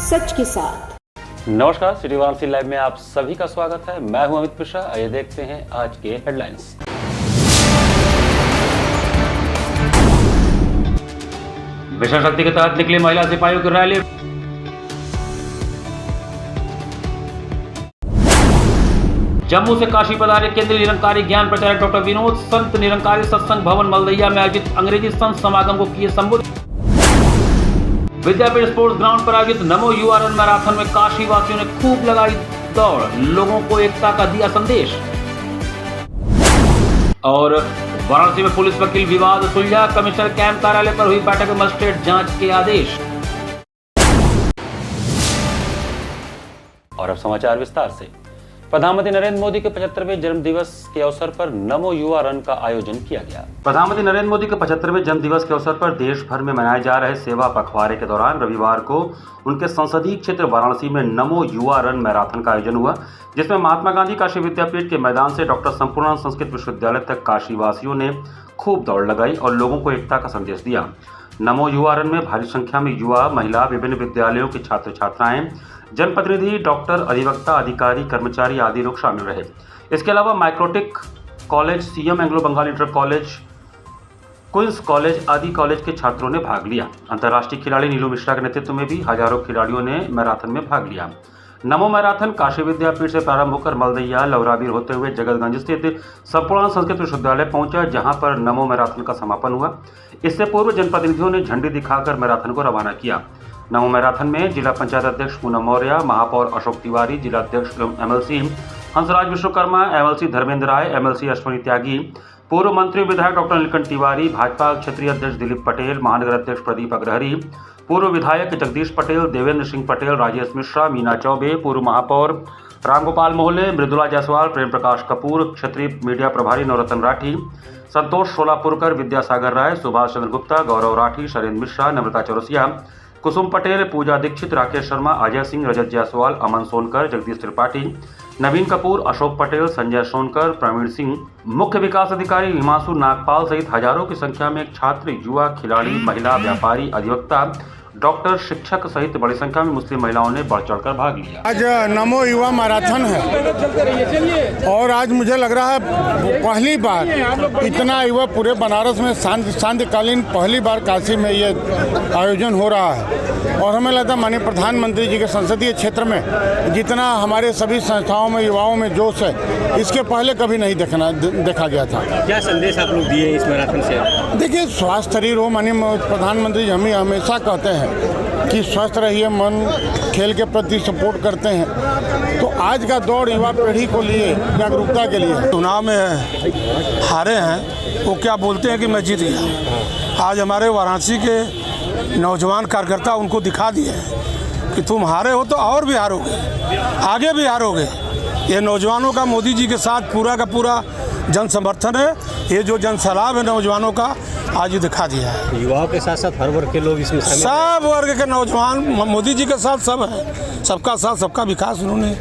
सच के साथ। नमस्कार, सिटी वाराणसी लाइव में आप सभी का स्वागत है। मैं हूं अमित मिश्रा। आइए देखते हैं आज के हेडलाइंस। मिशन शक्ति के तहत निकली महिला सिपाहियों की रैली। जम्मू से काशी पधारे केंद्रीय निरंकारी ज्ञान प्रचारक डॉक्टर विनोद संत निरंकारी सत्संग भवन मलदैया में आयोजित अंग्रेजी संत समागम को किए संबोधित। विद्यापीठ स्पोर्ट्स ग्राउंड पर आयोजित नमो युवा रन मैराथन में काशी वासियों ने खूब लगाई दौड़, लोगों को एकता का दिया संदेश। और वाराणसी में पुलिस वकील विवाद सुलझा, कमिश्नर कैंप कार्यालय पर हुई बैठक में मजिस्ट्रेट जांच के आदेश। और अब समाचार विस्तार से। प्रधानमंत्री नरेंद्र मोदी के 75वें जन्मदिवस के अवसर पर नमो युवा रन का आयोजन किया गया। प्रधानमंत्री नरेंद्र मोदी के 75वें जन्मदिवस के अवसर पर देश भर में मनाए जा रहे सेवा पखवाड़े के दौरान रविवार को उनके संसदीय क्षेत्र वाराणसी में नमो युवा रन मैराथन का आयोजन हुआ, जिसमें महात्मा गांधी काशी विद्यापीठ के मैदान से डॉक्टर संपूर्णानंद संस्कृत विश्वविद्यालय तक काशी वासियों ने खूब दौड़ लगाई और लोगों को एकता का संदेश दिया। नमो युवा रन में भारी संख्या में युवा, महिला, विभिन्न विद्यालयों के छात्र छात्राएं, जनप्रतिनिधि, डॉक्टर, अधिवक्ता, अधिकारी, कर्मचारी आदि लोग शामिल रहे। इसके अलावा Microtek college, CM Anglo Bengal inter college, Queens college आदि कॉलेज के छात्रों ने भाग लिया। अंतर्राष्ट्रीय खिलाड़ी नीलू मिश्रा के नेतृत्व में भी हजारों खिलाड़ियों ने मैराथन में भाग लिया। नमो मैराथन काशी विद्यापीठ से प्रारंभ होकर मलदैया, लौराबीर होते हुए जगतगंज स्थित संपूर्णानंद संस्कृत विश्वविद्यालय पहुंचा, जहां पर नमो मैराथन का समापन हुआ। इससे पूर्व जनप्रतिनिधियों ने झंडी दिखाकर मैराथन को रवाना किया। नमो मैराथन में जिला पंचायत अध्यक्ष पूनम मौर्य, महापौर अशोक तिवारी, जिला अध्यक्ष एमएलसी हंसराज विश्वकर्मा, एमएलसी धर्मेंद्र राय, एमएलसी अश्विनी त्यागी, पूर्व मंत्री विधायक डॉक्टर नीलकंठ तिवारी, भाजपा क्षेत्रीय अध्यक्ष दिलीप पटेल, महानगर अध्यक्ष प्रदीप अग्रहरी, पूर्व विधायक जगदीश पटेल, देवेंद्र सिंह पटेल, राजेश मिश्रा, मीना चौबे, पूर्व महापौर रामगोपाल मोहले, मृदुला जायसवाल, प्रेम प्रकाश कपूर, क्षेत्रीय मीडिया प्रभारी नवरत्न राठी, संतोष सोलापुरकर, विद्यासागर राय, सुभाष चंद्र गुप्ता, गौरव राठी, शैलेंद्र मिश्रा, नम्रता चौरसिया, कुसुम पटेल, पूजा दीक्षित, राकेश शर्मा, अजय सिंह, रजत जायसवाल, अमन सोनकर, जगदीश त्रिपाठी, नवीन कपूर, अशोक पटेल, संजय सोनकर, प्रवीण सिंह, मुख्य विकास अधिकारी हिमांशु नागपाल सहित हजारों की संख्या में छात्र, युवा, खिलाड़ी, महिला, व्यापारी, अधिवक्ता, डॉक्टर, शिक्षक सहित बड़ी संख्या में मुस्लिम महिलाओं ने बढ़ चढ़कर भाग लिया। आज नमो युवा मैराथन है और आज मुझे लग रहा है पहली बार इतना युवा पूरे बनारस में शांतिकालीन पहली बार काशी में ये आयोजन हो रहा है। और हमें लगता है माननीय प्रधानमंत्री जी के संसदीय क्षेत्र में जितना हमारे सभी संस्थाओं में युवाओं में जोश है, इसके पहले कभी नहीं देखा गया था। क्या संदेश आप लोग दिए इस मैराथन से? देखिए, स्वास्थ्य शरीर हो, माननीय प्रधानमंत्री जी हमें हमेशा कहते हैं कि स्वस्थ रहिए, मन खेल के प्रति सपोर्ट करते हैं। तो आज का दौड़ युवा पीढ़ी को लिए जागरूकता के लिए। चुनाव में हारे हैं, वो क्या बोलते हैं कि मैं जीत गया। आज हमारे वाराणसी के नौजवान कार्यकर्ता उनको दिखा दिए कि तुम हारे हो तो और भी हारोगे, आगे भी हारोगे। ये नौजवानों का मोदी जी के साथ पूरा का पूरा जन समर्थन है। ये जो जन सलाह है नौजवानों का आज ये दिखा दिया है। युवाओं के साथ साथ हर वर्ग के लोग इसमें सब वर्ग के नौजवान मोदी जी के साथ सब है। सबका साथ, सबका विकास, उन्होंने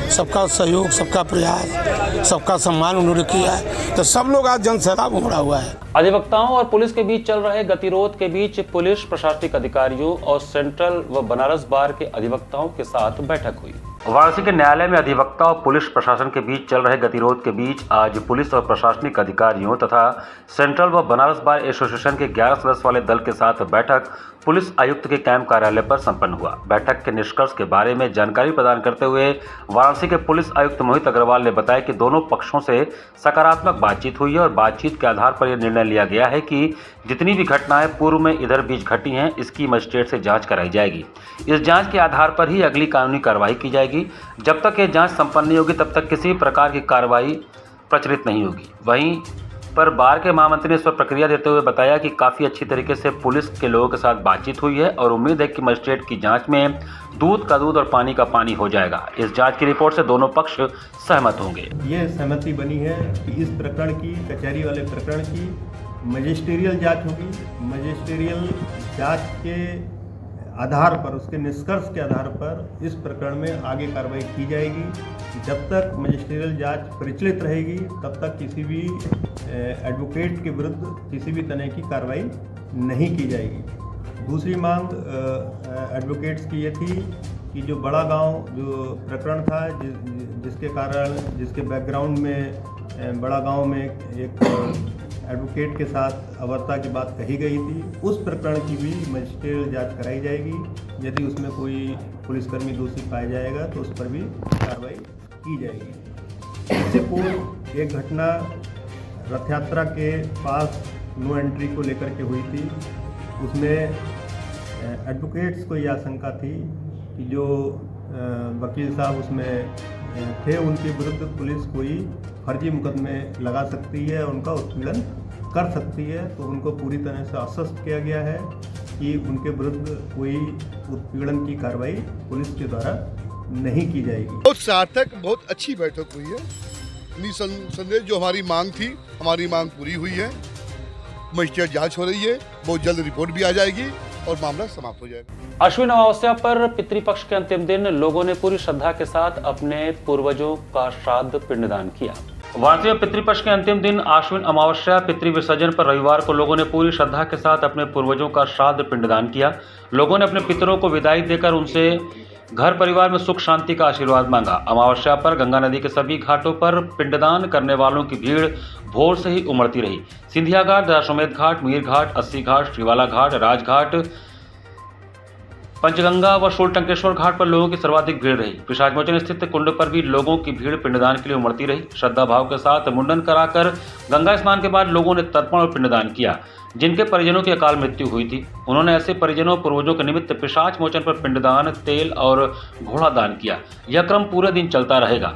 सबका सहयोग, सबका प्रयास, सबका सम्मान उन्होंने किया है। तो सब लोग आज जन सैलाब उमड़ा हुआ है। अधिवक्ताओं और पुलिस के बीच चल रहे गतिरोध के बीच पुलिस, प्रशासनिक अधिकारियों और सेंट्रल व बनारस बार के अधिवक्ताओं के साथ बैठक हुई। वाराणसी के न्यायालय में अधिवक्ता और पुलिस प्रशासन के बीच चल रहे गतिरोध के बीच आज पुलिस और प्रशासनिक अधिकारियों तथा सेंट्रल व बनारस बार एसोसिएशन के 11 सदस्य वाले दल के साथ बैठक पुलिस आयुक्त के कैंप कार्यालय पर संपन्न हुआ। बैठक के निष्कर्ष के बारे में जानकारी प्रदान करते हुए वाराणसी के पुलिस आयुक्त मोहित अग्रवाल ने बताया कि दोनों पक्षों से सकारात्मक बातचीत हुई है और बातचीत के आधार पर यह निर्णय लिया गया है कि जितनी भी घटनाएं पूर्व में इधर बीच घटी हैं, इसकी मजिस्ट्रेट से जांच कराई जाएगी। इस जांच के आधार पर ही अगली कानूनी कार्रवाई की जाएगी। जब तक यह जांच संपन्न नहीं होगी तब तक किसी प्रकार की कार्रवाई प्रचलित नहीं होगी। वहीं पर बार के महामंत्री ने इस पर प्रक्रिया देते हुए बताया कि काफ़ी अच्छी तरीके से पुलिस के लोगों के साथ बातचीत हुई है और उम्मीद है कि मजिस्ट्रेट की जांच में दूध का दूध और पानी का पानी हो जाएगा। इस जांच की रिपोर्ट से दोनों पक्ष सहमत होंगे। ये सहमति बनी है कि इस प्रकरण की, कचहरी वाले प्रकरण की मजिस्ट्रियल जांच होगी। मजिस्ट्रियल जांच के आधार पर, उसके निष्कर्ष के आधार पर इस प्रकरण में आगे कार्रवाई की जाएगी। जब तक मजिस्ट्रियल जांच प्रचलित रहेगी तब तक किसी भी एडवोकेट के विरुद्ध किसी भी तरह की कार्रवाई नहीं की जाएगी। दूसरी मांग एडवोकेट्स की ये थी कि जो बड़ा गांव जो प्रकरण था जिसके कारण जिसके बैकग्राउंड में बड़ा गांव में एक एडवोकेट के साथ अवर्ता की बात कही गई थी, उस प्रकरण की भी मजिस्ट्रियल जांच कराई जाएगी। यदि उसमें कोई पुलिसकर्मी दोषी पाया जाएगा तो उस पर भी कार्रवाई की जाएगी। इससे पूर्व एक घटना रथ यात्रा के पास नो एंट्री को लेकर के हुई थी। उसमें एडवोकेट्स को यह आशंका थी कि जो वकील साहब उसमें थे उनके विरुद्ध पुलिस कोई फर्जी मुकदमे लगा सकती है, उनका उत्पीड़न कर सकती है। तो उनको पूरी तरह से आश्वस्त किया गया है कि उनके विरुद्ध कोई उत्पीड़न की कार्रवाई पुलिस के द्वारा नहीं की जाएगी। बहुत सार्थक, बहुत अच्छी बैठक हुई है। निसंदेह जो हमारी मांग थी, हमारी मांग पूरी हुई है। मजिस्ट्रेट जांच हो रही है, बहुत जल्द रिपोर्ट भी आ जाएगी और मामला समाप्त हो जाएगा। अश्विन अमावस्या पर पितृपक्ष के अंतिम दिन लोगों ने पूरी श्रद्धा के साथ अपने पूर्वजों का श्राद्ध पिंडदान किया। वाराणसी में पितृपक्ष के अंतिम दिन आश्विन अमावस्या पितृ विसर्जन पर रविवार को लोगों ने पूरी श्रद्धा के साथ अपने पूर्वजों का श्राद्ध पिंडदान किया। लोगों ने अपने पितरों को विदाई देकर उनसे घर परिवार में सुख शांति का आशीर्वाद मांगा। अमावस्या पर गंगा नदी के सभी घाटों पर पिंडदान करने वालों की भीड़ भोर से ही उमड़ती रही। सिंधिया घाट, दशाश्वमेध घाट, मीर घाट, अस्सी घाट, श्रीवाला घाट, राजघाट, पंचगंगा व शूलटंकेश्वर घाट पर लोगों की सर्वाधिक भीड़ रही। पिशाचमोचन स्थित कुंड पर भी लोगों की भीड़ पिंडदान के लिए उमड़ती रही। श्रद्धा भाव के साथ मुंडन कराकर गंगा स्नान के बाद लोगों ने तर्पण और पिंडदान किया। जिनके परिजनों की अकाल मृत्यु हुई थी उन्होंने ऐसे परिजनों पूर्वजों के निमित्त पिशाच मोचन पर पिंडदान, तेल और घोड़ा दान किया। यह क्रम पूरे दिन चलता रहेगा।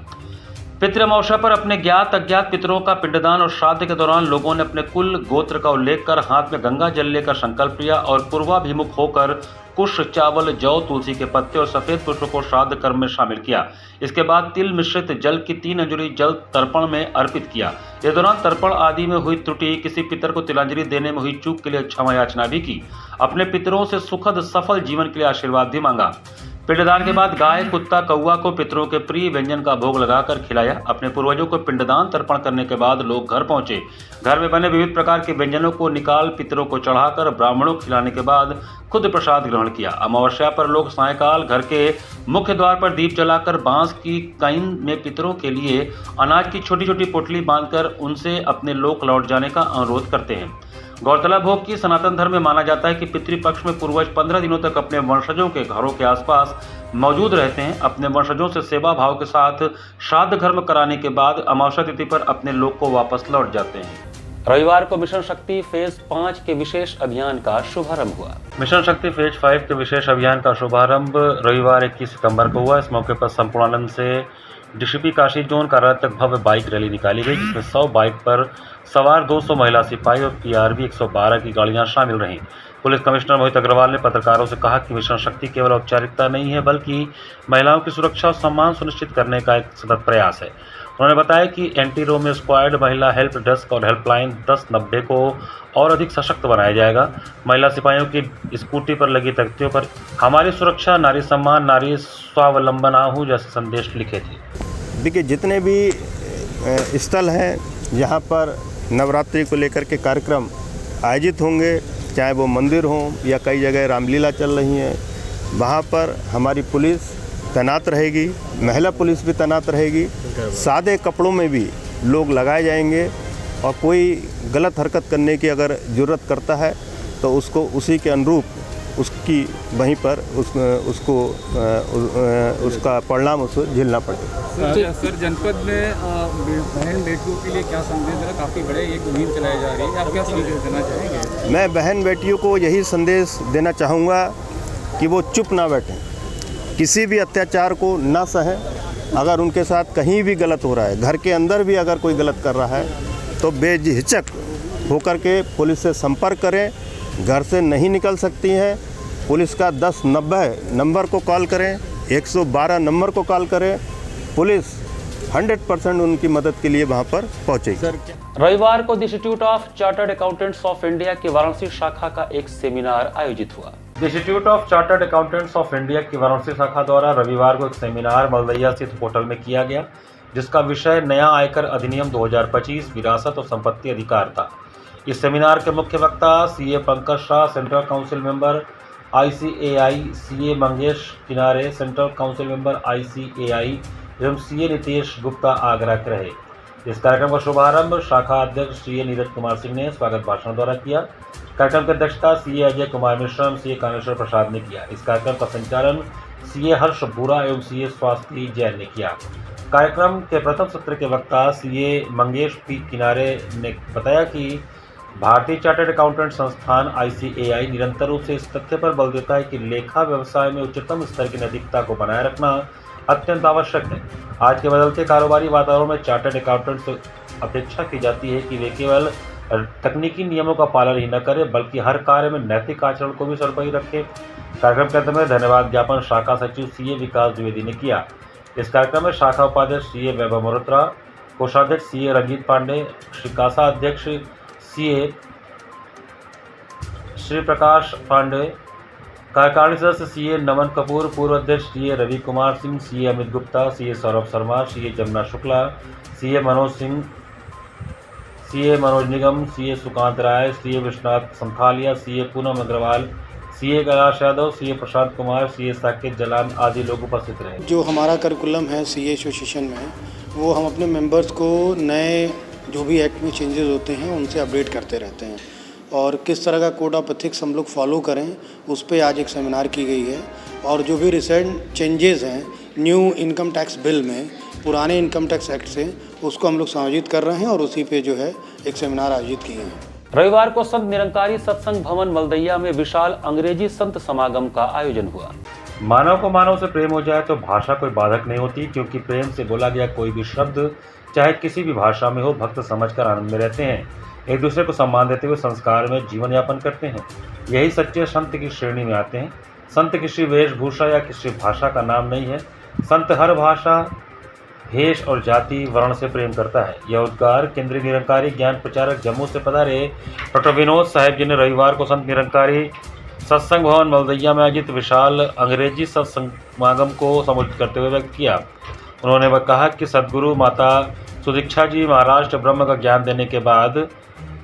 पितृ अमावस्या पर अपने ज्ञात अज्ञात पितरों का पिंडदान और श्राद्ध के दौरान लोगों ने अपने कुल गोत्र का उल्लेख कर हाथ में गंगा जल लेकर संकल्प लिया और पूर्वाभिमुख होकर कुश, चावल, जौ, तुलसी के पत्ते और सफेद पुष्प को श्राद्ध कर्म में शामिल किया। इसके बाद तिल मिश्रित जल की 3 अंजलि जल तर्पण में अर्पित किया। इस दौरान तर्पण आदि में हुई त्रुटि, किसी पितर को तिलांजलि देने में हुई चूक के लिए क्षमा याचना भी की। अपने पितरों से सुखद सफल जीवन के लिए आशीर्वाद भी मांगा। पिंडदान के बाद गाय, कुत्ता, कौवा को पितरों के प्रिय व्यंजन का भोग लगाकर खिलाया। अपने पूर्वजों को पिंडदान तर्पण करने के बाद लोग घर पहुंचे। घर में बने विविध प्रकार के व्यंजनों को निकाल पितरों को चढ़ाकर ब्राह्मणों को खिलाने के बाद खुद प्रसाद ग्रहण किया। अमावस्या पर लोग सायंकाल घर के मुख्य द्वार पर दीप जलाकर बांस की काइन में पितरों के लिए अनाज की छोटी छोटी पोटली बांधकर उनसे अपने लोक लौट जाने का अनुरोध करते हैं। गौरतलब हो कि सनातन धर्म में माना जाता है कि पितृपक्ष में पूर्वज 15 दिनों तक अपने वंशजों के घरों के आसपास मौजूद रहते हैं। अपने वंशजों से सेवा भाव के साथ श्राद्ध कर्म कराने के बाद अमावस्या तिथि पर अपने लोक को वापस लौट जाते हैं। रविवार को मिशन शक्ति फेज 5 के विशेष अभियान का शुभारंभ हुआ। मिशन शक्ति फेज 5 के विशेष अभियान का शुभारंभ रविवार 21 सितंबर को हुआ। इस मौके पर संपूर्णानंद से डीसीपी काशी जोन कार्यालय तक भव्य बाइक रैली निकाली गई, जिसमें 100 बाइक पर सवार 200 महिला सिपाही और पीआरबी 112 की गाड़ियां शामिल रहीं। पुलिस कमिश्नर मोहित अग्रवाल ने पत्रकारों से कहा कि मिशन शक्ति केवल औपचारिकता नहीं है, बल्कि महिलाओं की सुरक्षा और सम्मान सुनिश्चित करने का एक सतत प्रयास है। उन्होंने बताया कि एंटी रोमियो स्क्वाड, महिला हेल्प डेस्क और हेल्पलाइन 1090 को और अधिक सशक्त बनाया जाएगा। महिला सिपाहियों की स्कूटी पर लगी तख्तियों पर हमारी सुरक्षा, नारी सम्मान, नारी स्वावलंबन आहू जैसे संदेश लिखे थे। देखिए, जितने भी स्थल हैं जहाँ पर नवरात्रि को लेकर के कार्यक्रम आयोजित होंगे, चाहे वो मंदिर हों या कई जगह रामलीला चल रही हैं, वहाँ पर हमारी पुलिस तैनात रहेगी, महिला पुलिस भी तैनात रहेगी। सादे कपड़ों में भी लोग लगाए जाएंगे और कोई गलत हरकत करने की अगर ज़रूरत करता है तो उसको उसी के अनुरूप उसकी वहीं पर उसका परिणाम उसको झेलना पड़ेगा। सर, जनपद में बहन बेटियों के लिए क्या संदेश देना? काफ़ी बड़े एक मुहिम चलाई जा रही है, आप क्या संदेश देना चाहेंगे? मैं बहन बेटियों को यही संदेश देना चाहूँगा कि वो चुप ना बैठें, किसी भी अत्याचार को ना सहें। अगर उनके साथ कहीं भी गलत हो रहा है, घर के अंदर भी अगर कोई गलत कर रहा है, तो बेझिझक होकर के पुलिस से संपर्क करें। घर से नहीं निकल सकती हैं, पुलिस का 1090 नंबर को कॉल करें, 112 नंबर को कॉल करें। पुलिस 100% उनकी मदद के लिए वहाँ पर पहुँचेगी। रविवार को the institute of chartered accountants of India की वाराणसी शाखा का एक सेमिनार आयोजित हुआ। The institute of chartered accountants of India की वाराणसी शाखा द्वारा रविवार को एक सेमिनार मलदैया स्थित होटल में किया गया, जिसका विषय नया आयकर अधिनियम 2025 विरासत और संपत्ति अधिकार था। इस सेमिनार के मुख्य वक्ता CA Pankaj Shah, central council member ICAI CA Mangesh किनारे, सेंट्रल काउंसिल मेंबर ICAI एवं CA नीतीश गुप्ता आगरा के रहे। इस कार्यक्रम का शुभारंभ शाखा अध्यक्ष CA नीरज कुमार सिंह ने स्वागत भाषण द्वारा किया। कार्यक्रम की अध्यक्षता CA अजय कुमार मिश्रा एवं CA कामेश्वर प्रसाद ने किया। इस कार्यक्रम का संचालन CA हर्ष बुरा एवं CA स्वास्थ्य जैन ने किया। कार्यक्रम के प्रथम सत्र के वक्ता CA मंगेश पी किनारे ने बताया कि भारतीय चार्टर्ड अकाउंटेंट संस्थान ICAI निरंतर रूप से इस तथ्य पर बल देता है कि लेखा व्यवसाय में उच्चतम स्तर की नैतिकता को बनाए रखना अत्यंत आवश्यक है। आज के बदलते कारोबारी वातावरण में चार्टर्ड अकाउंटेंट से अपेक्षा की जाती है कि वे केवल तकनीकी नियमों का पालन ही न करें बल्कि हर कार्य में नैतिक आचरण को भी सर्वोपरि रखें। कार्यक्रम के अंत में धन्यवाद ज्ञापन शाखा सचिव CA विकास द्विवेदी ने किया। इस कार्यक्रम में शाखा उपाध्यक्ष CA वैभव मल्होत्रा, कोषाध्यक्ष CA रंजीत पांडे, श्रीकासा अध्यक्ष CA श्री प्रकाश पांडे, कार्यकारिणी सदस्य CA नमन कपूर, पूर्व अध्यक्ष CA Ravi Kumar Singh, CA Amit Gupta, CA Saurabh Sharma, CA Jamuna Shukla, CA Manoj Singh, CA Manoj निगम, CA सुकांत राय, CA Vishwanath Santhalia, CA Poonam Agarwal, CA Kailash Yadav, CA Prashant Kumar, CA Saket Jalan आदि लोग उपस्थित रहे। जो हमारा करिकुलम है CA एसोसिएशन में, वो हम अपने मेंबर्स को नए जो भी एक्ट में चेंजेस होते हैं उनसे अपडेट करते रहते हैं और किस तरह का कोड ऑफ एथिक्स हम लोग फॉलो करें उस पर आज एक सेमिनार की गई है। और जो भी रिसेंट चेंजेस हैं न्यू इनकम टैक्स बिल में पुराने इनकम टैक्स एक्ट से, उसको हम लोग समायोजित कर रहे हैं और उसी पे जो है एक सेमिनार आयोजित किए हैं। रविवार को संत निरंकारी सत्संग भवन मलदैया में विशाल अंग्रेजी संत समागम का आयोजन हुआ। मानव को मानव से प्रेम हो जाए तो भाषा कोई बाधक नहीं होती, क्योंकि प्रेम से बोला गया कोई भी शब्द चाहे किसी भी भाषा में हो भक्त समझकर आनंद में रहते हैं, एक दूसरे को सम्मान देते हुए संस्कार में जीवन यापन करते हैं। यही सच्चे संत की श्रेणी में आते हैं। संत किसी वेशभूषा या किसी भाषा का नाम नहीं है। संत हर भाषा, भेष और जाति वर्ण से प्रेम करता है। यह उद्गार केंद्रीय निरंकारी ज्ञान प्रचारक जम्मू से पधारे डॉक्टर विनोद साहिब जी ने रविवार को संत निरंकारी सत्संग भवन मलदैया में आयोजित विशाल अंग्रेजी सत्संग समागम को संबोधित करते हुए व्यक्त किया। उन्होंने कहा कि सदगुरु माता सुदीक्षा जी महाराष्ट्र ब्रह्म का ज्ञान देने के बाद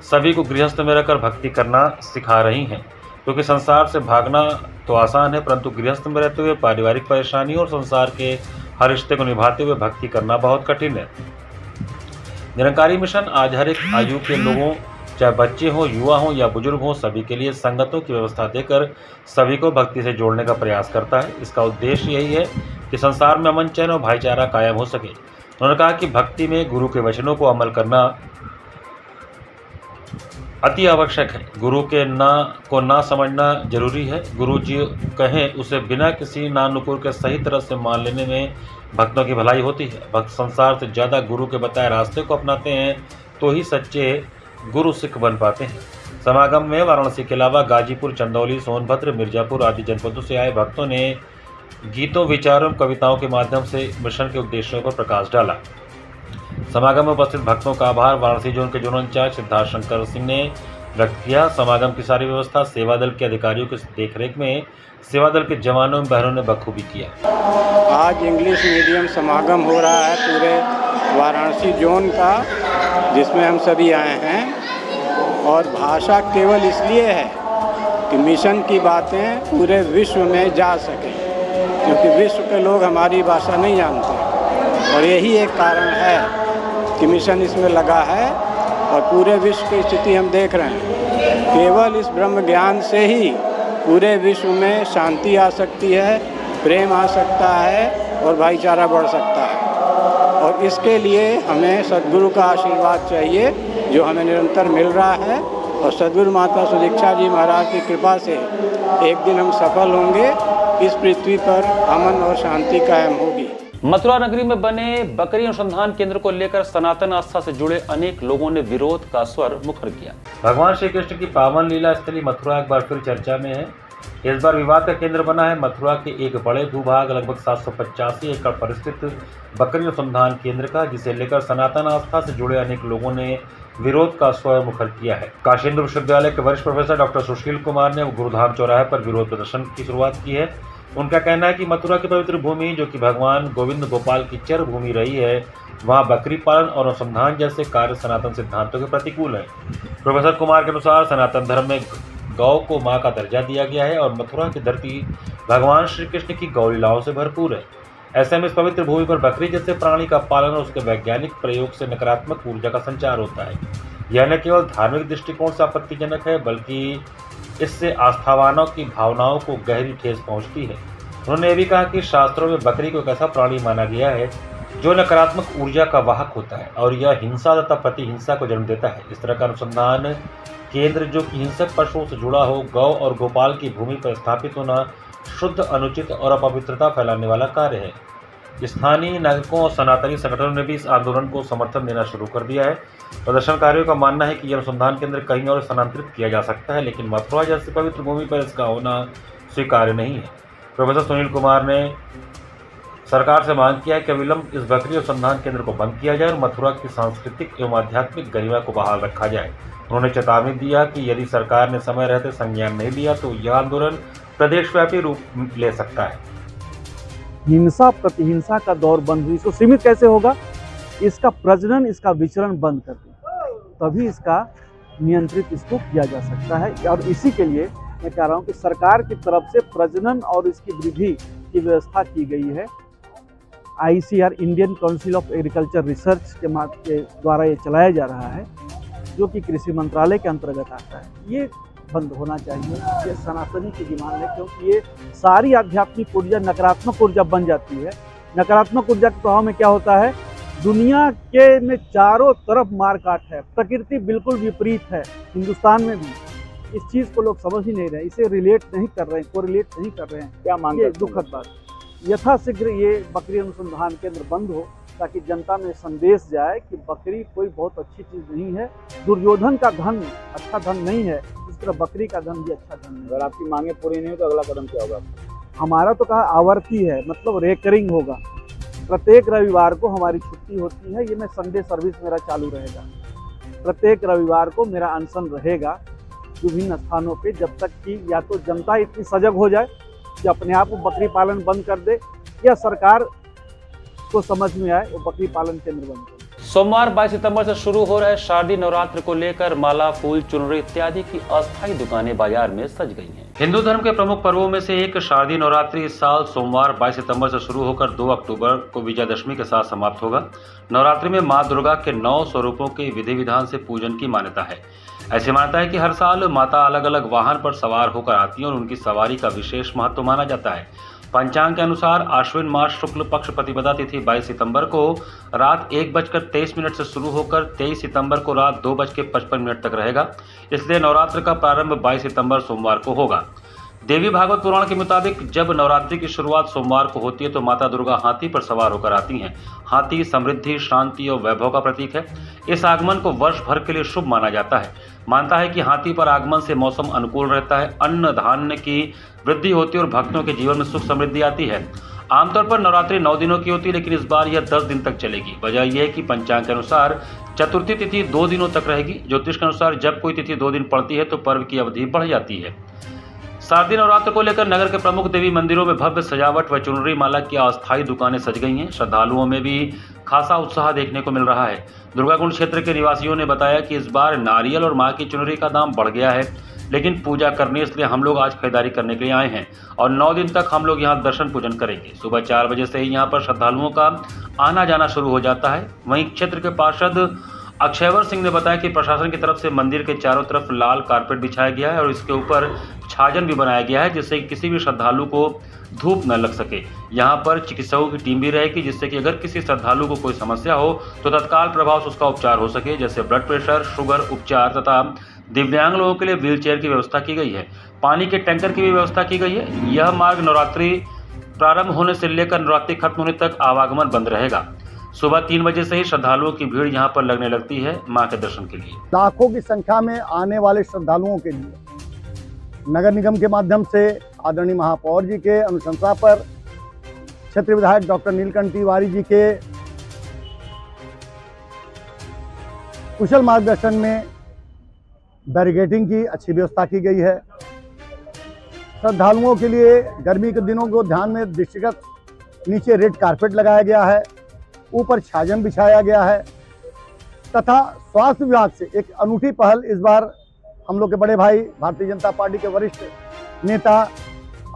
सभी को गृहस्थ में रहकर भक्ति करना सिखा रही हैं, क्योंकि संसार से भागना तो आसान है, परंतु गृहस्थ में रहते हुए पारिवारिक परेशानी और संसार के हर रिश्ते को निभाते हुए भक्ति करना बहुत कठिन है। निरंकारी मिशन आज हर एक आयु के लोगों, चाहे बच्चे हों, युवा हों या बुजुर्ग हों, सभी के लिए संगतों की व्यवस्था देकर सभी को भक्ति से जोड़ने का प्रयास करता है। इसका उद्देश्य यही है कि संसार में अमन, चैन और भाईचारा कायम हो सके। उन्होंने कहा कि भक्ति में गुरु के वचनों को अमल करना अति आवश्यक है। गुरु के ना समझना जरूरी है। गुरु जी कहें उसे बिना किसी नानुपुर के सही तरह से मान लेने में भक्तों की भलाई होती है। भक्त संसार से ज़्यादा गुरु के बताए रास्ते को अपनाते हैं तो ही सच्चे गुरु सिख बन पाते हैं। समागम में वाराणसी के अलावा गाजीपुर, चंदौली, सोनभद्र, मिर्जापुर आदि जनपदों से आए भक्तों ने गीतों, विचारों, कविताओं के माध्यम से मिशन के उद्देश्यों पर प्रकाश डाला। समागम में उपस्थित भक्तों का आभार वाराणसी जोन के जोनल इंचार्ज सिद्धार्थ शंकर सिंह ने व्यक्त किया। समागम की सारी व्यवस्था सेवा दल के अधिकारियों की देखरेख में सेवा दल के जवानों में बहनों ने बखूबी किया। आज इंग्लिश मीडियम समागम हो रहा है पूरे वाराणसी जोन का, जिसमें हम सभी आए हैं। और भाषा केवल इसलिए है कि मिशन की बातें पूरे विश्व में जा सकें, क्योंकि विश्व के लोग हमारी भाषा नहीं जानते और यही एक कारण है कि मिशन इसमें लगा है। और पूरे विश्व की स्थिति हम देख रहे हैं, केवल इस ब्रह्म ज्ञान से ही पूरे विश्व में शांति आ सकती है, प्रेम आ सकता है और भाईचारा बढ़ सकता है। और इसके लिए हमें सद्गुरु का आशीर्वाद चाहिए, जो हमें निरंतर मिल रहा है। और सद्गुरु माता सुदीक्षा जी महाराज की कृपा से एक दिन हम सफल होंगे, इस पृथ्वी पर अमन और शांति कायम होगी। मथुरा नगरी में बने बकरी अनुसंधान केंद्र को लेकर सनातन आस्था से जुड़े अनेक लोगों ने विरोध का स्वर मुखर किया। भगवान श्री कृष्ण की पावन लीला स्थली मथुरा एक बार फिर चर्चा में है। इस बार विवाद का केंद्र बना है मथुरा के एक बड़े भूभाग लगभग 785 एकड़ पर स्थित बकरी अनुसंधान केंद्र का, जिसे लेकर सनातन आस्था से जुड़े अनेक लोगों ने विरोध का स्वर मुखर किया है। काशी हिंदू विश्वविद्यालय के वरिष्ठ प्रोफेसर डॉक्टर सुशील कुमार ने गुरुधाम चौराहे पर विरोध प्रदर्शन की शुरुआत की है। उनका कहना है कि मथुरा की पवित्र भूमि, जो कि भगवान गोविंद गोपाल की चर भूमि रही है, वहाँ बकरी पालन और अनुसंधान जैसे कार्य सनातन सिद्धांतों के प्रतिकूल हैं। प्रोफेसर कुमार के अनुसार सनातन धर्म में गौ को मां का दर्जा दिया गया है और मथुरा की धरती भगवान श्री कृष्ण की गौ लीलाओं से भरपूर है। ऐसे में इस पवित्र भूमि पर बकरी जैसे प्राणी का पालन और उसके वैज्ञानिक प्रयोग से नकारात्मक ऊर्जा का संचार होता है। यह न केवल धार्मिक दृष्टिकोण से आपत्तिजनक है, बल्कि इससे आस्थावानों की भावनाओं को गहरी ठेस पहुंचती है। उन्होंने यह भी कहा कि शास्त्रों में बकरी को एक ऐसा प्राणी माना गया है जो नकारात्मक ऊर्जा का वाहक होता है और यह हिंसा तथा प्रतिहिंसा को जन्म देता है। इस तरह का अनुसंधान केंद्र जो कि हिंसक पशुओं से जुड़ा हो, गौ और गोपाल की भूमि पर स्थापित होना शुद्ध अनुचित और अपवित्रता फैलाने वाला कार्य है। स्थानीय नागरिकों और सनातनी संगठनों ने भी इस आंदोलन को समर्थन देना शुरू कर दिया है। प्रदर्शनकारियों का मानना है कि यह अनुसंधान केंद्र कहीं और स्थानांतरित किया जा सकता है, लेकिन मथुरा जैसी पवित्र भूमि पर इसका होना स्वीकार्य नहीं है। प्रोफेसर सुनील कुमार ने सरकार से मांग किया है कि अविलंब इस बकरी अनुसंधान केंद्र को बंद किया जाए और मथुरा की सांस्कृतिक एवं आध्यात्मिक गरिमा को बहाल रखा जाए। उन्होंने चेतावनी दिया कि यदि सरकार ने समय रहते संज्ञान नहीं लिया तो यह आंदोलन प्रदेशव्यापी रूप ले सकता है। हिंसा प्रतिहिंसा का दौर बंद हुई, इसको सीमित कैसे होगा? इसका प्रजनन, इसका विचरण बंद कर दें, तभी इसका नियंत्रित इसको किया जा सकता है। और इसी के लिए मैं कह रहा हूँ कि सरकार की तरफ से प्रजनन और इसकी वृद्धि की व्यवस्था की गई है। ICR Indian council of agriculture research के द्वारा ये चलाया जा रहा है, जो कि कृषि मंत्रालय के अंतर्गत आता है। ये बंद होना चाहिए, ये सनातनी की डिमांड है, क्योंकि ये सारी आध्यात्मिक ऊर्जा नकारात्मक ऊर्जा बन जाती है। नकारात्मक ऊर्जा के प्रभाव में क्या होता है? दुनिया के में चारों तरफ मारकाट है, प्रकृति बिल्कुल विपरीत है। हिंदुस्तान में भी इस चीज़ को लोग समझ ही नहीं रहे, इसे रिलेट नहीं कर रहे हैं, कोरिलेट नहीं कर रहे हैं। क्या मांग? ये दुखद बात। यथाशीघ्र ये बकरी अनुसंधान केंद्र बंद हो, ताकि जनता में संदेश जाए कि बकरी कोई बहुत अच्छी चीज़ नहीं है। दुर्योधन का धन अच्छा धन नहीं है, इस तरह बकरी का धन भी अच्छा धन नहीं है। अगर आपकी मांगे पूरी नहीं हो तो अगला कदम क्या होगा? हमारा तो कहा आवर्ती है, मतलब रेकरिंग होगा। प्रत्येक रविवार को हमारी छुट्टी होती है, ये मैं संडे सर्विस मेरा चालू रहेगा। प्रत्येक रविवार को मेरा अनशन रहेगा विभिन्न स्थानों पे, जब तक कि या तो जनता इतनी सजग हो जाए कि अपने आप वो बकरी पालन बंद कर दे, या सरकार को समझ में आए वो बकरी पालन केंद्र बंद करे। सोमवार 22 सितंबर से शुरू हो रहे शारदीय नवरात्र को लेकर माला, फूल, चुनरी इत्यादि की अस्थायी दुकानें बाजार में सज गई हैं। हिंदू धर्म के प्रमुख पर्वों में से एक शारदीय नवरात्रि इस साल सोमवार 22 सितंबर से शुरू होकर 2 अक्टूबर को विजयदशमी के साथ समाप्त होगा। नवरात्रि में मां दुर्गा के 9 स्वरूपों के विधि विधान से पूजन की मान्यता है। ऐसी मान्यता है कि हर साल माता अलग अलग वाहन पर सवार होकर आती है और उनकी सवारी का विशेष महत्व माना जाता है। पंचांग के अनुसार आश्विन मास शुक्ल पक्ष प्रतिपदा तिथि 22 सितंबर को रात 1:23 से शुरू होकर 23 सितंबर को रात 2:55 तक रहेगा। इसलिए नवरात्र का प्रारंभ 22 सितंबर सोमवार को होगा। देवी भागवत पुराण के मुताबिक जब नवरात्रि की शुरुआत सोमवार को होती है तो माता दुर्गा हाथी पर सवार होकर आती हैं। हाथी समृद्धि, शांति और वैभव का प्रतीक है। इस आगमन को वर्ष भर के लिए शुभ माना जाता है। मानता है कि हाथी पर आगमन से मौसम अनुकूल रहता है, अन्न धान्य की वृद्धि होती है और भक्तों के जीवन में सुख समृद्धि आती है। आमतौर पर नवरात्रि 9 दिनों की होती है, लेकिन इस बार यह 10 दिन तक चलेगी। वजह यह है कि पंचांग के अनुसार चतुर्थी तिथि 2 दिनों तक रहेगी। ज्योतिष के अनुसार जब कोई तिथि 2 दिन पड़ती है तो पर्व की अवधि बढ़ जाती है। शारदीय नवरात्र को लेकर नगर के प्रमुख देवी मंदिरों में भव्य सजावट व चुनरी माला की अस्थायी दुकानें सज गई हैं। श्रद्धालुओं में भी खासा उत्साह देखने को मिल रहा है। दुर्गाकुंड क्षेत्र के निवासियों ने बताया कि इस बार नारियल और मां की चुनरी का दाम बढ़ गया है, लेकिन पूजा करने इसलिए हम लोग आज खरीदारी करने के लिए आए हैं और 9 दिन तक हम लोग यहाँ दर्शन पूजन करेंगे। सुबह 4 बजे से ही यहाँ पर श्रद्धालुओं का आना जाना शुरू हो जाता है। वहीं क्षेत्र के पार्षद अक्षयवर सिंह ने बताया कि प्रशासन की तरफ से मंदिर के चारों तरफ लाल कारपेट बिछाया गया है और इसके ऊपर छाजन भी बनाया गया है, जिससे किसी भी श्रद्धालु को धूप न लग सके। यहाँ पर चिकित्सकों की टीम भी रहेगी, जिससे कि अगर किसी श्रद्धालु को कोई समस्या हो तो तत्काल प्रभाव से उसका उपचार हो सके। जैसे ब्लड प्रेशर, शुगर उपचार तथा दिव्यांग लोगों के लिए व्हीलचेयर की व्यवस्था की गई है। पानी के टैंकर की भी व्यवस्था की गई है। यह मार्ग नवरात्रि प्रारंभ होने से लेकर नवरात्रि खत्म होने तक आवागमन बंद रहेगा। सुबह 3 बजे से ही श्रद्धालुओं की भीड़ यहाँ पर लगने लगती है मां के दर्शन के लिए। लाखों की संख्या में आने वाले श्रद्धालुओं के लिए नगर निगम के माध्यम से आदरणीय महापौर जी के अनुशंसा पर क्षेत्रीय विधायक डॉक्टर नीलकंठ तिवारी जी के कुशल मार्गदर्शन में बैरिकेडिंग की अच्छी व्यवस्था की गई है। श्रद्धालुओं के लिए गर्मी के दिनों को ध्यान में दृष्टिगत नीचे रेड कारपेट लगाया गया है, ऊपर छाजन बिछाया गया है तथा स्वास्थ्य विभाग से एक अनूठी पहल इस बार हम लोग के बड़े भाई भारतीय जनता पार्टी के वरिष्ठ नेता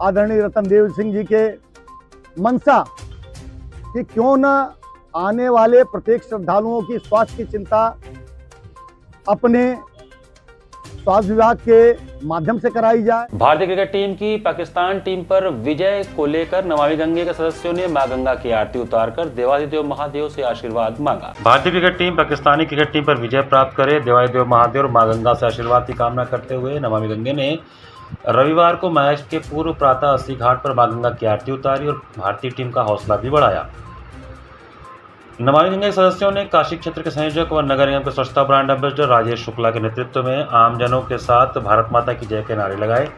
आदरणीय रतनदेव सिंह जी के मंशा कि क्यों न आने वाले प्रत्येक श्रद्धालुओं की स्वास्थ्य की चिंता अपने स्वास्थ्य विभाग के माध्यम से कराई जाए। भारतीय क्रिकेट टीम की पाकिस्तान टीम पर विजय को लेकर नमामि गंगे के सदस्यों ने मां गंगा की आरती उतारकर देवादिदेव महादेव से आशीर्वाद मांगा। भारतीय cricket team Pakistani cricket team पर विजय प्राप्त करे, देवादिदेव महादेव और मां गंगा से आशीर्वाद की कामना करते हुए नमामि गंगे ने रविवार को मैच के पूर्व प्रातः 80 घाट पर मां गंगा की आरती उतारी और भारतीय टीम का हौसला भी बढ़ाया। नमामि गंगे के सदस्यों ने काशी क्षेत्र के संयोजक व नगर निगम के स्वच्छता ब्रांड एम्बेसडर राजेश शुक्ला के नेतृत्व में आमजनों के साथ भारत माता की जय के नारे लगाए।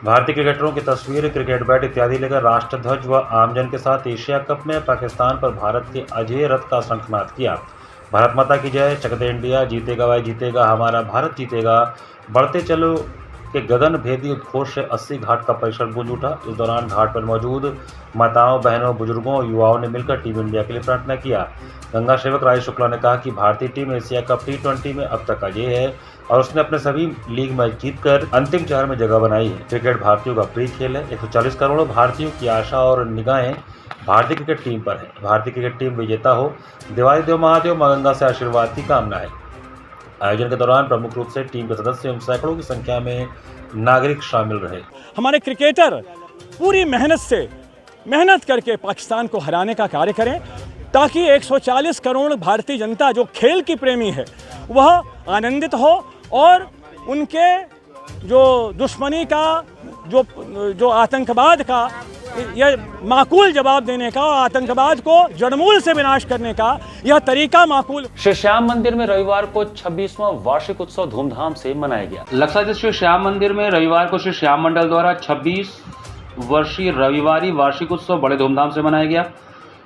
भारतीय क्रिकेटरों की तस्वीर, क्रिकेट बैट इत्यादि लेकर राष्ट्रध्वज व आमजन के साथ एशिया कप में पाकिस्तान पर भारत के अजेय रथ का शंखनाद किया। भारत माता की जय, चक दे इंडिया, जीतेगा भाई जीतेगा, हमारा भारत जीतेगा, बढ़ते चलो के गगन भेदी उद्घोष से 80 घाट का परिसर गूंज उठा। इस दौरान घाट पर मौजूद माताओं, बहनों, बुजुर्गों, युवाओं ने मिलकर टीम इंडिया के लिए प्रार्थना किया। गंगा सेवक राजेश शुक्ला ने कहा कि भारतीय टीम एशिया कप T20 में अब तक अजेय है और उसने अपने सभी लीग मैच जीतकर अंतिम 4 में जगह बनाई है। क्रिकेट भारतीयों का प्रिय खेल है। 140 करोड़ भारतीयों की आशा और निगाहें भारतीय क्रिकेट टीम पर है। भारतीय क्रिकेट टीम विजेता हो, देवादिदेव महादेव मां गंगा से आशीर्वाद की कामना है। आयोजन के दौरान प्रमुख रूप से टीम के सदस्य एवं सैकड़ों की संख्या में नागरिक शामिल रहे। हमारे क्रिकेटर पूरी मेहनत करके पाकिस्तान को हराने का कार्य करें ताकि 140 करोड़ भारतीय जनता जो खेल की प्रेमी है वह आनंदित हो और उनके जो दुश्मनी का जो आतंकवाद का यह माकूल जवाब देने का और आतंकवाद को जड़मूल से विनाश करने का यह तरीका माकूल। श्री श्याम मंदिर में रविवार को 26वां वार्षिक उत्सव धूमधाम से मनाया गया। लक्सा स्थित श्री श्याम मंदिर में रविवार को श्री श्याम मंडल द्वारा 26 वर्षीय रविवारी वार्षिक उत्सव बड़े धूमधाम से मनाया गया।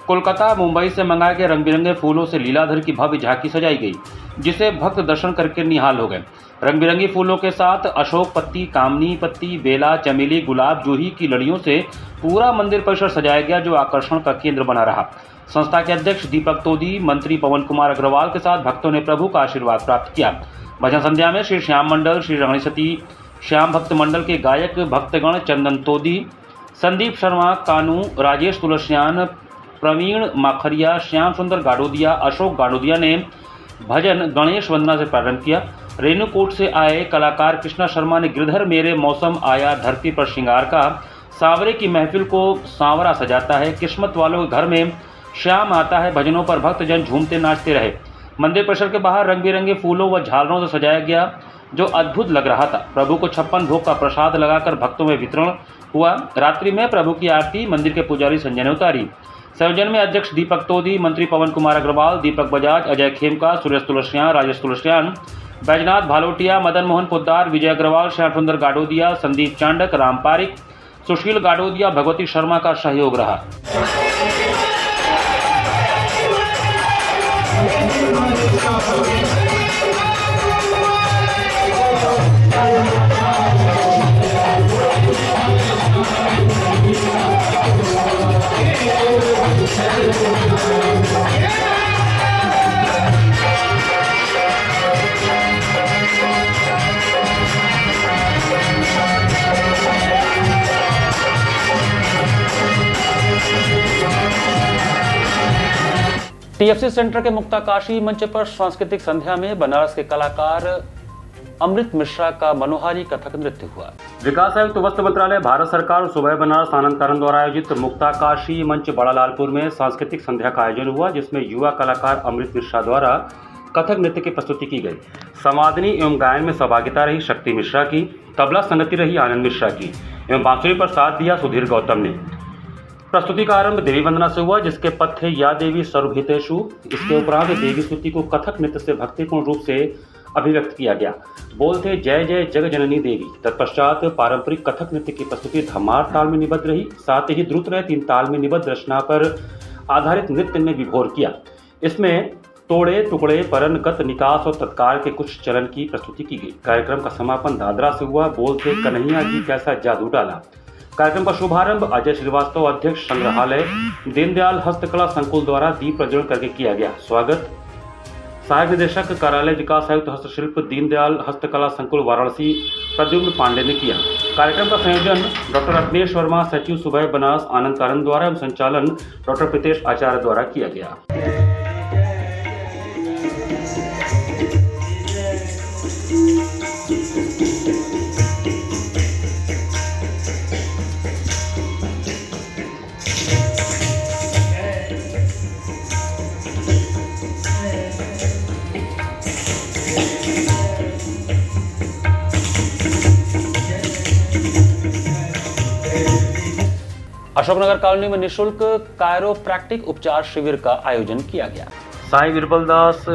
कोलकाता, मुंबई से मंगाए गए रंग बिरंगे फूलों से लीलाधर की भव्य झांकी सजाई गई, जिसे भक्त दर्शन करके निहाल हो गए। रंग बिरंगी फूलों के साथ अशोक पत्ती, कामनी पत्ती, बेला, चमेली, गुलाब, जूही की लड़ियों से पूरा मंदिर परिसर सजाया गया, जो आकर्षण का केंद्र बना रहा। संस्था के अध्यक्ष दीपक तोदी, मंत्री पवन कुमार अग्रवाल के साथ भक्तों ने प्रभु का आशीर्वाद प्राप्त किया। भजन संध्या में श्री श्याम मंडल, श्री गणेशती श्याम भक्त मंडल के गायक भक्तगण चंदन तोदी, संदीप शर्मा कानू, राजेश तुलसियान, प्रवीण माखरिया, श्याम सुंदर गाडोदिया, अशोक गाडोदिया ने भजन गणेश वंदना से प्रारंभ किया। रेणुकूट से आए कलाकार कृष्णा शर्मा ने गिरधर मेरे मौसम आया धरती पर श्रृंगार का, सांवरे की महफिल को सांवरा सजाता है, किस्मत वालों के घर में श्याम आता है भजनों पर भक्तजन झूमते नाचते रहे। मंदिर परिसर के बाहर रंग बिरंगे फूलों व झालरों से सजाया गया, जो अद्भुत लग रहा था। प्रभु को 56 भोग का प्रसाद लगाकर भक्तों में वितरण हुआ। रात्रि में प्रभु की आरती मंदिर के पुजारी संजय ने उतारी। संयोजन में अध्यक्ष दीपक तोदी, मंत्री पवन कुमार अग्रवाल, दीपक बजाज, अजय खेमका, सुरेश तुलसियान, राजेश तुलसियान, बैजनाथ भालोटिया, मदन मोहन पोद्दार, विजय अग्रवाल, श्याम सुंदर गाडोदिया, संदीप चांडक, राम पारिक, सुशील गाडोदिया, भगवती शर्मा का सहयोग रहा। टीएफसी सेंटर के मुक्ताकाशी मंच पर सांस्कृतिक संध्या में बनारस के कलाकार अमृत मिश्रा का मनोहारी कथक नृत्य हुआ। विकास आयुक्त वस्त्र मंत्रालय, भारत सरकार और सुबह बनारस आनंद कारण द्वारा आयोजित मुक्ताकाशी मंच बड़ा लालपुर में सांस्कृतिक संध्या का आयोजन हुआ, जिसमें युवा कलाकार अमृत मिश्रा द्वारा कथक नृत्य की प्रस्तुति की गई। संवादनी एवं गायन में सहभागिता रही शक्ति मिश्रा की, तबला संगति रही आनंद मिश्रा की एवं बांसुरी पर साथ दिया सुधीर गौतम ने। प्रस्तुति का आरंभ देवी वंदना से हुआ, जिसके पद थे या देवी सर्वभूतेषु। इसके उपरांत देवी स्तुति को कथक नृत्य से भक्तिपूर्ण रूप से अभिव्यक्त किया गया। बोल थे जय जय जग जननी देवी। तत्पश्चात पारंपरिक कथक नृत्य की प्रस्तुति धमार ताल में निबद्ध रही, साथ ही द्रुत रहे 3 ताल में निबद्ध रचना पर आधारित नृत्य ने विभोर किया। इसमें तोड़े टुकड़े परन गत निकास और तत्काल के कुछ चलन की प्रस्तुति की गई। कार्यक्रम का समापन दादरा से हुआ। बोल थे कन्हैया जी कैसा जादू डाला। कार्यक्रम का शुभारंभ अजय श्रीवास्तव, अध्यक्ष संग्रहालय, दीनदयाल हस्तकला संकुल द्वारा दीप प्रज्वलन करके किया गया। स्वागत सहायक निदेशक कार्यालय विकास आयुक्त हस्तशिल्प दीनदयाल हस्तकला संकुल वाराणसी प्रद्युम्न पांडे ने किया। कार्यक्रम का संयोजन डॉक्टर रत्नेश वर्मा, सचिव सुबह बनास आनंद कारण द्वारा एवं संचालन डॉक्टर प्रीतेश आचार्य द्वारा किया गया। अशोकनगर कॉलोनी में निःशुल्क कायरोप्रैक्टिक उपचार शिविर का आयोजन किया गया। साईं विरबलदास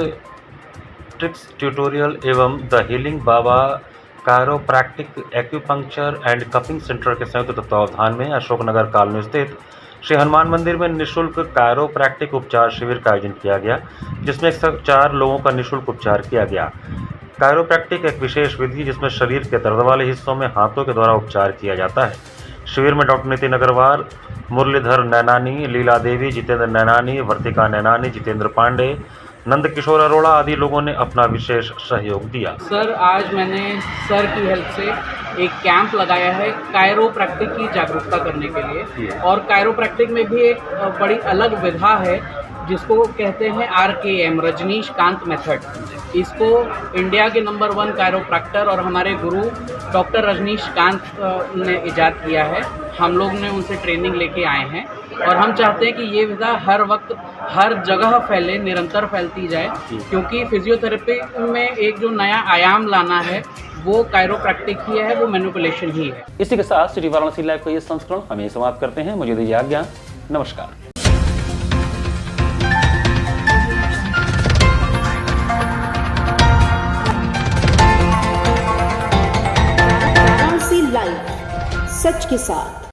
ट्रिक्स ट्यूटोरियल एवं the healing Baba chiropractic acupuncture and cupping centre के संयुक्त तत्वावधान में अशोकनगर कॉलोनी स्थित श्री हनुमान मंदिर में निःशुल्क कायरोप्रैक्टिक उपचार शिविर का आयोजन किया गया, जिसमें 104 लोगों का निःशुल्क उपचार किया गया। कायरोप्रैक्टिक एक विशेष विधि जिसमें शरीर के दर्द वाले हिस्सों में हाथों के द्वारा उपचार किया जाता है। शिविर में डॉक्टर नितिन अग्रवाल, मुरलीधर नैनानी, लीला देवी, जितेंद्र नैनानी, वर्तिका नैनानी, जितेंद्र पांडे, नंद किशोर अरोड़ा आदि लोगों ने अपना विशेष सहयोग दिया। सर, आज मैंने सर की हेल्प से एक कैंप लगाया है कायरोप्रैक्टिक की जागरूकता करने के लिए, और कायरोप्रैक्टिक में भी एक बड़ी अलग विधा है जिसको कहते हैं RKM, रजनीशकांत मेथड। इसको इंडिया के नंबर 1 कायरोप्रैक्टर और हमारे गुरु डॉक्टर रजनीशकांत ने इजाद किया है। हम लोग ने उनसे ट्रेनिंग लेके आए हैं और हम चाहते हैं कि ये विधा हर वक्त हर जगह फैले, निरंतर फैलती जाए, क्योंकि फिजियोथेरेपी में एक जो नया आयाम लाना है वो कायरोप्रैक्टिक ही है, वो मैनिपुलेशन ही है। इसी के साथ सिटी वाराणसी लाइव का ये संस्करण हम समाप्त करते हैं। मुझे दीजिए आज्ञा। नमस्कार। लाइव, सच के साथ।